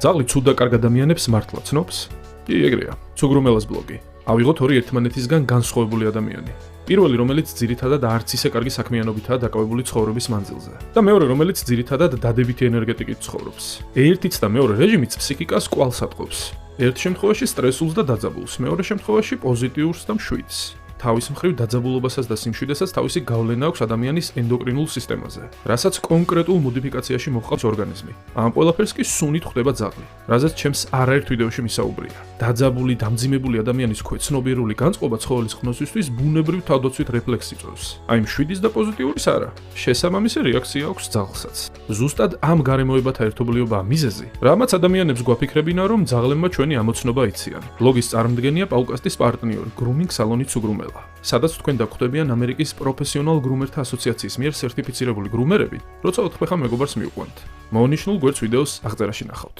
ძაღლი ცუდ და კარგ ადამიანებს მართლა ცნობს? კი, ეგრეა. ცუგრუმელას ბლოგი. ავიღოთ ორი ერთმანეთისგან განსხვავებული ადამიანი. პირველი, რომელიც ძირითადად არც ისე კარგი საქმიანობითაა დაკავებული ცხოვრების მანძილზე. და მეორე, რომელიც ძირითადად დადებითი ენერგეტიკით ცხოვრობს. ერთიც და მეორე რეჟიმიც ფსიქიკას კვალს ატყობს. ერთ შემთხვევაში სტრესულს და დაძაბულს, მეორე შემთხვევაში პოზიტიურს და მშვიდს. თავის მხრივ დაძაბულობასაც და სიმშვიდებასაც თავისი გავლენა აქვს ადამიანის ენდოკრინულ სისტემაზე, რასაც კონკრეტულ მოდიფიკაციაში მოჰყავს ორგანიზმი. ამ ყველაფერს კი სუნით ხვდება ძაღლი, რაზეც ჩემს არაერთ ვიდეოში მისაუბრია. დაძაბული, დამძიმებული ადამიანის ქვეცნობიერული განწყობა ცხოველის ხნოსისთვის ბუნებრივ თავდაცვით რეფლექსს იწვევს. აი მშვიდის და პოზიტიურის არა. შესაბამისი რეაქცია აქვს ძაღლსაც. ზუსტად ამ გარემოებათა ერთობლიობაა მიზეზი, რამაც ადამიანებს გვაფიქრებინა, რომ ძაღლებმა ჩვენი ამოცნობა იციან. ბლოგის წარმომადგენია პაუკასტის პარტნიორი, გრუმინგ სალონი ცუგრუმელა, სადაც თქვენ დაგვხვდებიან ამერიკის პროფესიონალ გრუმერთა ასოციაციის მიერ სერტიფიცირებული გრუმერები, როცა ოთხფეხა მეგობარს მიუყვანთ. მოუნიშნულ გვერდს ვიდეოს აღწერაში ნახავთ.